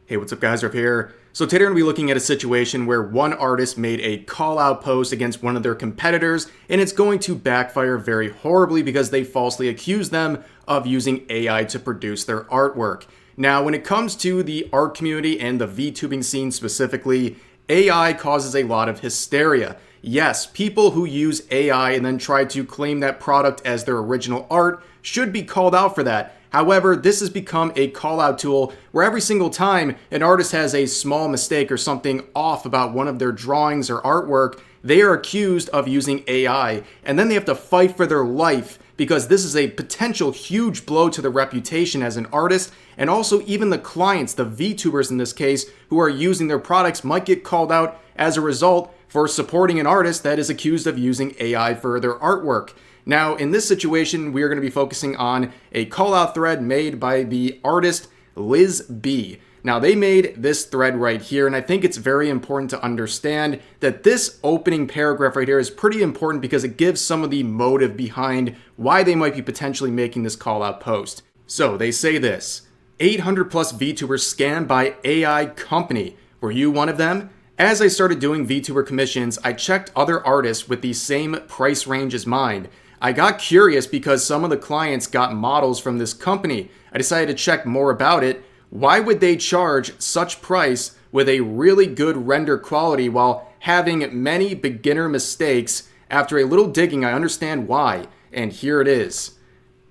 Hey, what's up guys, Riff here. So today we're going to be looking at a situation where one artist made a call-out post against one of their competitors, and it's going to backfire very horribly because they falsely accused them of using AI to produce their artwork. Now, when it comes to the art community and the VTubing scene specifically, AI causes a lot of hysteria. Yes, people who use AI and then try to claim that product as their original art should be called out for that. However, this has become a call-out tool where every single time an artist has a small mistake or something off about one of their drawings or artwork, they are accused of using AI, and then they have to fight for their life because this is a potential huge blow to their reputation as an artist, and also even the clients, the VTubers in this case, who are using their products might get called out as a result for supporting an artist that is accused of using AI for their artwork. Now, in this situation, we are going to be focusing on a call-out thread made by the artist Liz B. Now, they made this thread right here, and I think it's very important to understand that this opening paragraph right here is pretty important because it gives some of the motive behind why they might be potentially making this call-out post. So, they say this: 800 plus VTubers scammed by AI company. Were you one of them? As I started doing VTuber commissions, I checked other artists with the same price range as mine. I got curious because some of the clients got models from this company. I decided to check more about it. Why would they charge such price with a really good render quality while having many beginner mistakes? After a little digging, I understand why, and here it is.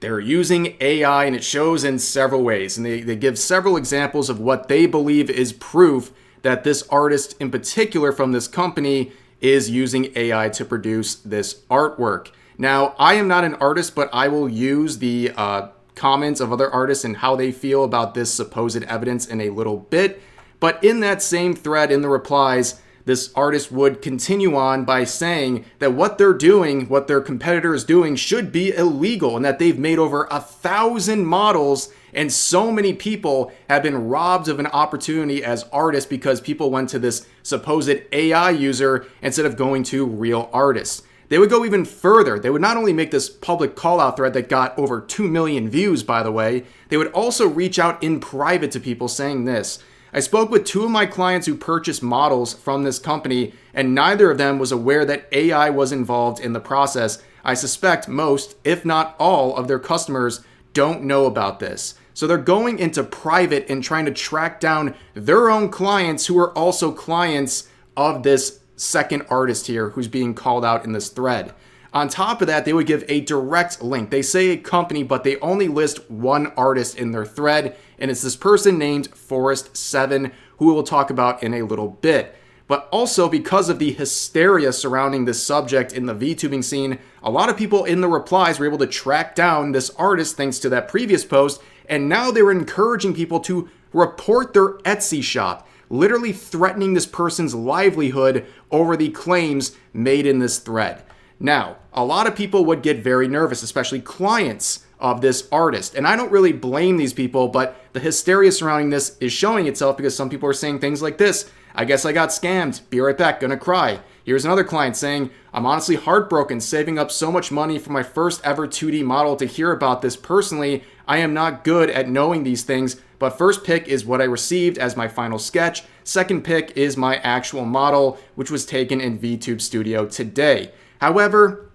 They're using AI, and it shows in several ways, and they give several examples of what they believe is proof that this artist in particular from this company is using AI to produce this artwork. Now, I am not an artist, but I will use the comments of other artists and how they feel about this supposed evidence in a little bit. But in that same thread, in the replies, this artist would continue on by saying that what they're doing, what their competitor is doing, should be illegal, and that they've made over 1,000 models, and so many people have been robbed of an opportunity as artists because people went to this supposed AI user instead of going to real artists. They would go even further. They would not only make this public call-out thread that got over 2 million views, by the way, they would also reach out in private to people saying this: I spoke with 2 of my clients who purchased models from this company, and neither of them was aware that AI was involved in the process. I suspect most, if not all, of their customers don't know about this. So they're going into private and trying to track down their own clients who are also clients of this second artist here who's being called out in this thread. On top of that, they would give a direct link. They say a company, but they only list one artist in their thread, and it's this person named Forest7, who we will talk about in a little bit. But also, because of the hysteria surrounding this subject in the VTubing scene, a lot of people in the replies were able to track down this artist thanks to that previous post, and now they were encouraging people to report their Etsy shop, literally threatening this person's livelihood over the claims made in this thread. Now, a lot of people would get very nervous, especially clients of this artist. And I don't really blame these people, but the hysteria surrounding this is showing itself because some people are saying things like this: I guess I got scammed. Be right back, gonna cry. Here's another client saying, I'm honestly heartbroken, saving up so much money for my first ever 2D model to hear about this personally. I am not good at knowing these things, but first pick is what I received as my final sketch. Second pick is my actual model, which was taken in VTube Studio today. However,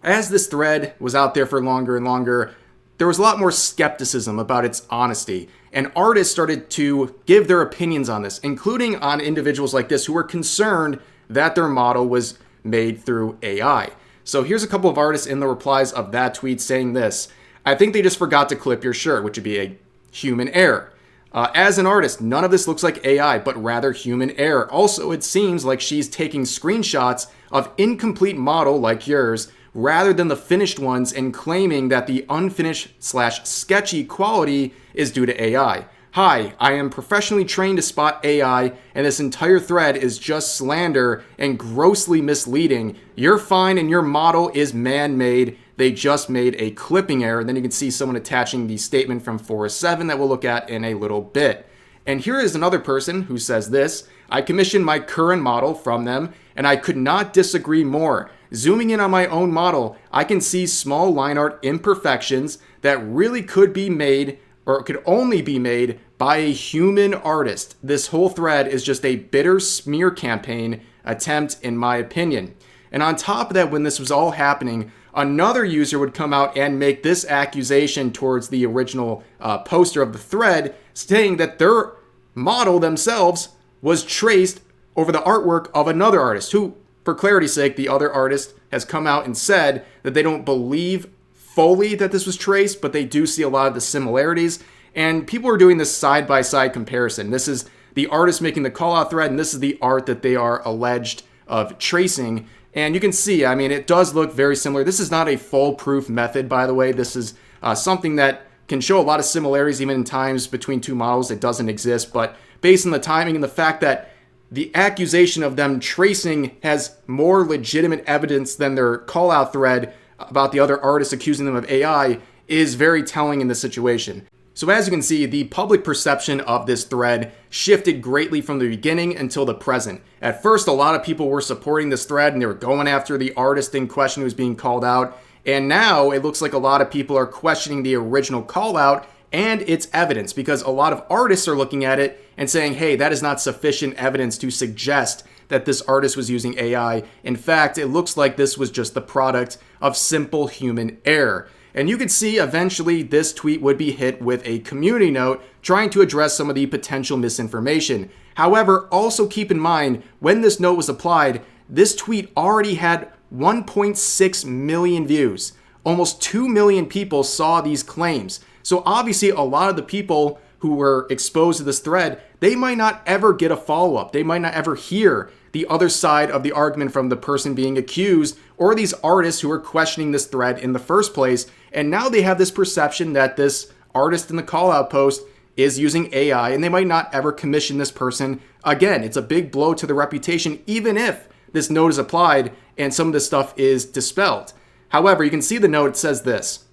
as this thread was out there for longer and longer, there was a lot more skepticism about its honesty, and artists started to give their opinions on this, including on individuals like this who were concerned that their model was made through AI. So here's a couple of artists in the replies of that tweet saying this: I think they just forgot to clip your shirt, which would be a human error. As an artist, none of this looks like AI, but rather human error. Also, it seems like she's taking screenshots of incomplete model like yours rather than the finished ones and claiming that the unfinished/sketchy quality is due to AI. Hi, I am professionally trained to spot AI, and this entire thread is just slander and grossly misleading. You're fine and your model is man-made. They just made a clipping error. Then you can see someone attaching the statement from Forest7 that we'll look at in a little bit. And here is another person who says this: I commissioned my current model from them, and I could not disagree more. Zooming in on my own model, I can see small line art imperfections that really could be made, or could only be made, by a human artist. This whole thread is just a bitter smear campaign attempt, in my opinion. And on top of that, when this was all happening, another user would come out and make this accusation towards the original poster of the thread, saying that their model themselves was traced over the artwork of another artist, who, for clarity's sake, the other artist has come out and said that they don't believe fully that this was traced, but they do see a lot of the similarities. And people are doing this side-by-side comparison. This is the artist making the call-out thread, and this is the art that they are alleged of tracing. And you can see, I mean, it does look very similar. This is not a foolproof method, by the way. This is something that can show a lot of similarities, even in times between two models. It doesn't exist, but based on the timing and the fact that the accusation of them tracing has more legitimate evidence than their call-out thread about the other artists accusing them of AI is very telling in this situation. So as you can see, the public perception of this thread shifted greatly from the beginning until the present. At first, a lot of people were supporting this thread and they were going after the artist in question who was being called out. And now it looks like a lot of people are questioning the original call out and its evidence, because a lot of artists are looking at it and saying, hey, that is not sufficient evidence to suggest that this artist was using AI. In fact, it looks like this was just the product of simple human error. And you could see eventually this tweet would be hit with a community note trying to address some of the potential misinformation. However, also keep in mind, when this note was applied, this tweet already had 1.6 million views. Almost 2 million people saw these claims. So obviously a lot of the people who were exposed to this thread, they might not ever get a follow-up. They might not ever hear the other side of the argument from the person being accused or these artists who are questioning this thread in the first place. And now they have this perception that this artist in the call-out post is using AI, and they might not ever commission this person again. It's a big blow to the reputation, even if this note is applied and some of this stuff is dispelled. However, you can see the note, it says this: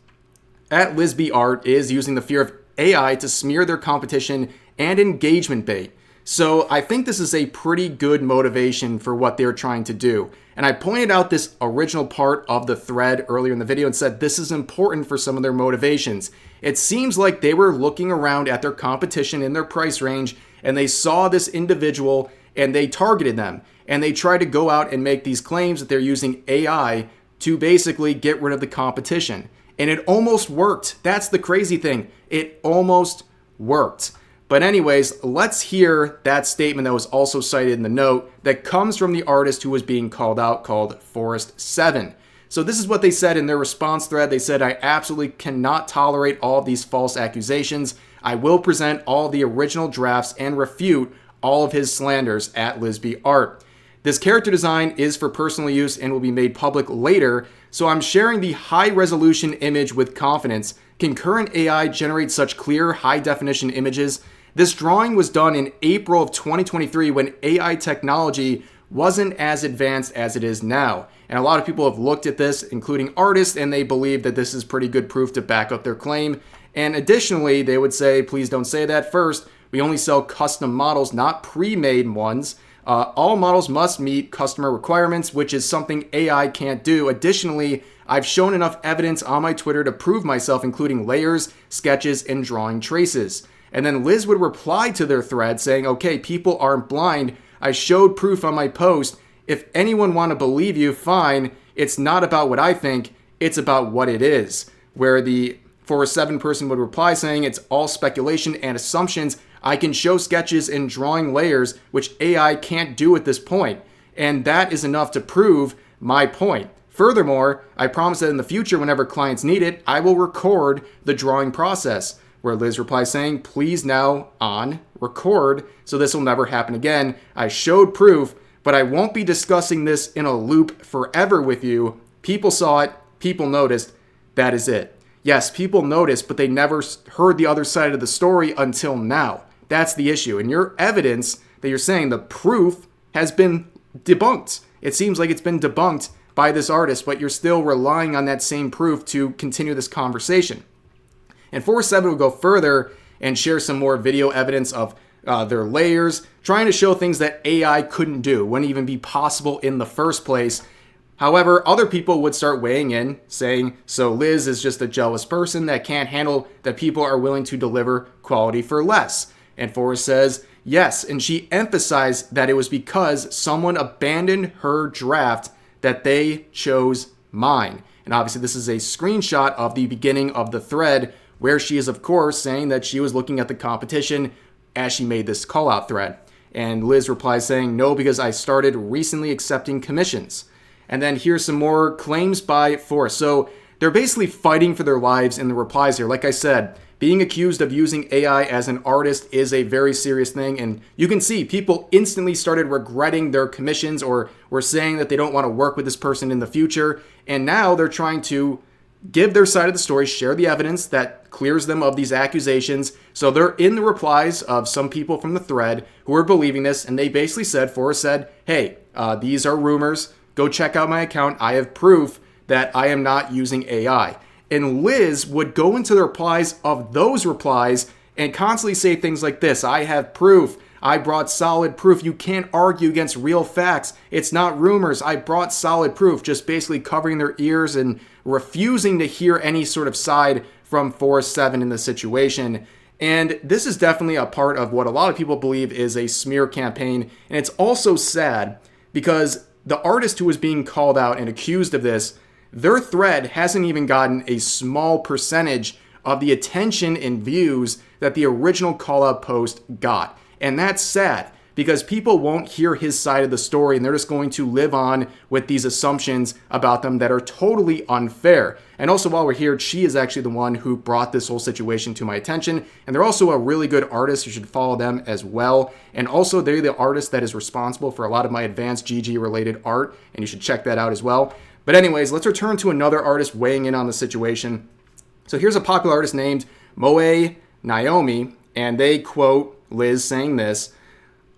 at Lisby Art is using the fear of AI to smear their competition and engagement bait. So I think this is a pretty good motivation for what they're trying to do. And I pointed out this original part of the thread earlier in the video and said this is important for some of their motivations. It seems like they were looking around at their competition in their price range and they saw this individual and they targeted them. And they tried to go out and make these claims that they're using AI to basically get rid of the competition. And it almost worked. That's the crazy thing. It almost worked. But anyways, let's hear that statement that was also cited in the note that comes from the artist who was being called out, called Forest7. So this is what they said in their response thread. They said, I absolutely cannot tolerate all of these false accusations. I will present all the original drafts and refute all of his slanders at Lisby Art. This character design is for personal use and will be made public later, so I'm sharing the high-resolution image with confidence. Can current AI generate such clear, high-definition images? This drawing was done in April of 2023 when AI technology wasn't as advanced as it is now. And a lot of people have looked at this, including artists, and they believe that this is pretty good proof to back up their claim. And additionally, they would say, please don't say that. First, we only sell custom models, not pre-made ones. All models must meet customer requirements, which is something AI can't do. Additionally, I've shown enough evidence on my Twitter to prove myself, including layers, sketches, and drawing traces. And then Liz would reply to their thread saying, okay, people aren't blind. I showed proof on my post. If anyone want to believe you, fine. It's not about what I think. It's about what it is. Where the Forest7 person would reply saying it's all speculation and assumptions. I can show sketches and drawing layers, which AI can't do at this point. And that is enough to prove my point. Furthermore, I promise that in the future, whenever clients need it, I will record the drawing process. Where Liz replies saying, please now on record, so this will never happen again. I showed proof, but I won't be discussing this in a loop forever with you. People saw it, people noticed, that is it. Yes, people noticed, but they never heard the other side of the story until now. That's the issue. And your evidence that you're saying, the proof has been debunked. It seems like it's been debunked by this artist, but you're still relying on that same proof to continue this conversation. And Forest7 will go further and share some more video evidence of their layers, trying to show things that AI couldn't do, wouldn't even be possible in the first place. However, other people would start weighing in, saying, so Liz is just a jealous person that can't handle that people are willing to deliver quality for less. And Forrest says, yes. And she emphasized that it was because someone abandoned her draft that they chose mine. And obviously this is a screenshot of the beginning of the thread where she is, of course, saying that she was looking at the competition as she made this call out thread. And Liz replies saying, no, because I started recently accepting commissions. And then here's some more claims by Forrest. So they're basically fighting for their lives in the replies here. Like I said, being accused of using AI as an artist is a very serious thing. And you can see people instantly started regretting their commissions or were saying that they don't want to work with this person in the future. And now they're trying to give their side of the story, share the evidence that clears them of these accusations. So they're in the replies of some people from the thread who are believing this. And they basically said, Forrest said, hey, these are rumors. Go check out my account. I have proof that I am not using AI. And Liz would go into the replies of those replies and constantly say things like this. I have proof. I brought solid proof. You can't argue against real facts. It's not rumors. I brought solid proof. Just basically covering their ears and refusing to hear any sort of side from Forrest 7 in the situation. And this is definitely a part of what a lot of people believe is a smear campaign. And it's also sad because the artist who was being called out and accused of this, their thread hasn't even gotten a small percentage of the attention and views that the original call out post got. And that's sad because people won't hear his side of the story and they're just going to live on with these assumptions about them that are totally unfair. And also while we're here, she is actually the one who brought this whole situation to my attention. And they're also a really good artist. You should follow them as well. And also they're the artist that is responsible for a lot of my advanced GG related art. And you should check that out as well. But anyways, let's return to another artist weighing in on the situation. So here's a popular artist named Moe Naomi. And they quote Liz saying this: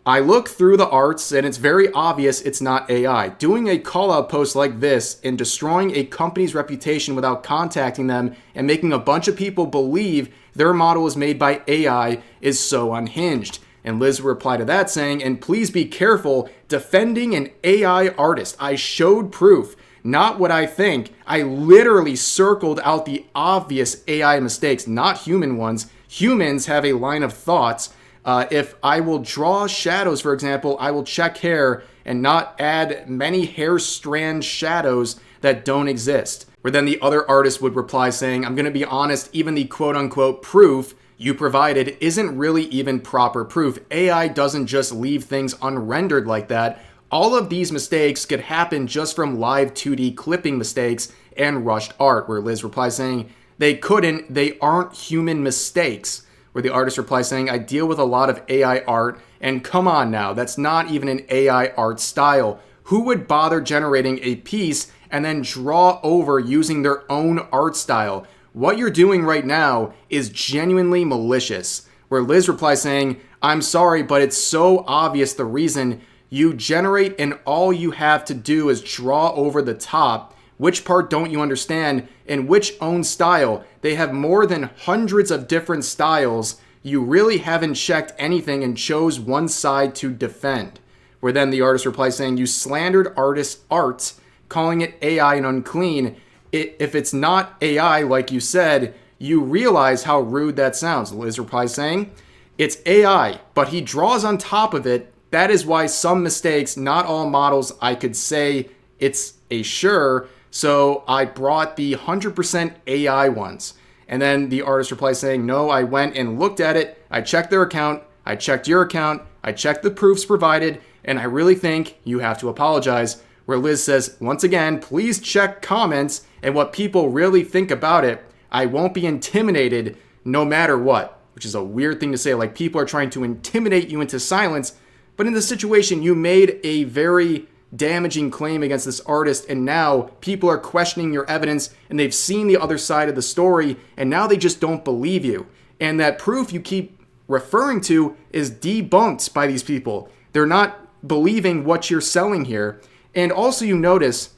I look through the arts and it's very obvious it's not AI. Doing a call out post like this and destroying a company's reputation without contacting them and making a bunch of people believe their model is made by AI is so unhinged. And Liz replied to that saying, and please be careful defending an AI artist. I showed proof, not what I think. I literally circled out the obvious AI mistakes, not human ones. Humans have a line of thoughts. If I will draw shadows, for example, I will check hair and not add many hair strand shadows that don't exist. Where then the other artist would reply saying, I'm going to be honest, even the quote unquote proof you provided isn't really even proper proof. AI doesn't just leave things unrendered like that. All of these mistakes could happen just from live 2D clipping mistakes and rushed art. Where Liz replies saying, they couldn't, they aren't human mistakes. Where the artist replies saying, I deal with a lot of AI art, and come on now, that's not even an AI art style. Who would bother generating a piece and then draw over using their own art style? What you're doing right now is genuinely malicious. Where Liz replies saying, I'm sorry, but it's so obvious the reason. You generate and all you have to do is draw over the top. Which part don't you understand? And which own style? They have more than hundreds of different styles. You really haven't checked anything and chose one side to defend. Where then the artist replies saying, you slandered artist's art, calling it AI and unclean. If it's not AI, like you said, you realize how rude that sounds. Liz replies saying, it's AI, but he draws on top of it. That is why some mistakes, not all models, I could say it's a sure. So I brought the 100% AI ones. And then the artist replies saying, no, I went and looked at it. I checked their account. I checked your account. I checked the proofs provided. And I really think you have to apologize. Where Liz says, once again, please check comments and what people really think about it. I won't be intimidated no matter what. Which is a weird thing to say. Like people are trying to intimidate you into silence. But in this situation, you made a very damaging claim against this artist, and now people are questioning your evidence and they've seen the other side of the story and now they just don't believe you. And that proof you keep referring to is debunked by these people. They're not believing what you're selling here. And also you notice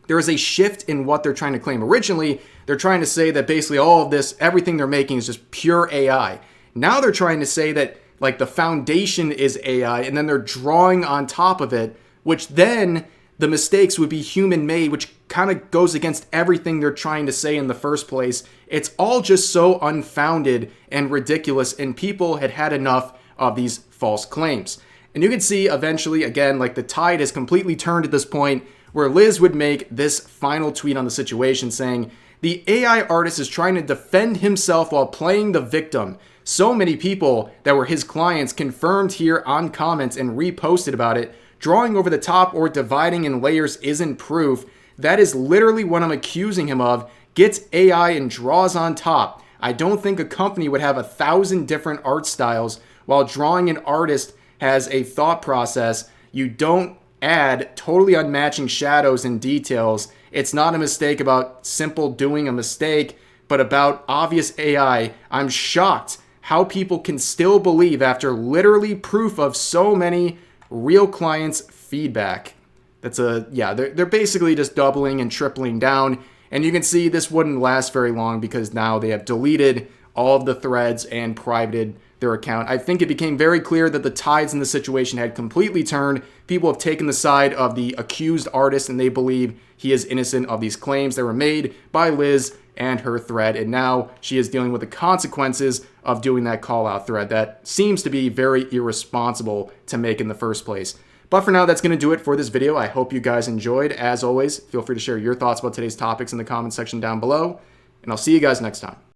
there is a shift in what they're trying to claim. Originally, they're trying to say that basically all of this, everything they're making is just pure AI. Now they're trying to say that like the foundation is AI and then they're drawing on top of it, which then the mistakes would be human made, which kind of goes against everything they're trying to say in the first place. It's all just so unfounded and ridiculous, and people had had enough of these false claims. And you can see eventually, again, like the tide has completely turned at this point, where Liz would make this final tweet on the situation saying, "The AI artist is trying to defend himself while playing the victim. So many people that were his clients confirmed here on comments and reposted about it. Drawing over the top or dividing in layers isn't proof. That is literally what I'm accusing him of. Gets AI and draws on top. I don't think a company would have 1,000 different art styles while drawing an artist has a thought process. You don't add totally unmatching shadows and details. It's not a mistake about simple doing a mistake, but about obvious AI. I'm shocked how people can still believe after literally proof of so many real clients' feedback." They're basically just doubling and tripling down. And you can see this wouldn't last very long because now they have deleted all of the threads and privated their account. I think it became very clear that the tides in the situation had completely turned. People have taken the side of the accused artist and they believe he is innocent of these claims that were made by Liz and her thread. And now she is dealing with the consequences of doing that call out thread that seems to be very irresponsible to make in the first place. But for now, that's going to do it for this video. I hope you guys enjoyed. As always, feel free to share your thoughts about today's topics in the comment section down below. And I'll see you guys next time.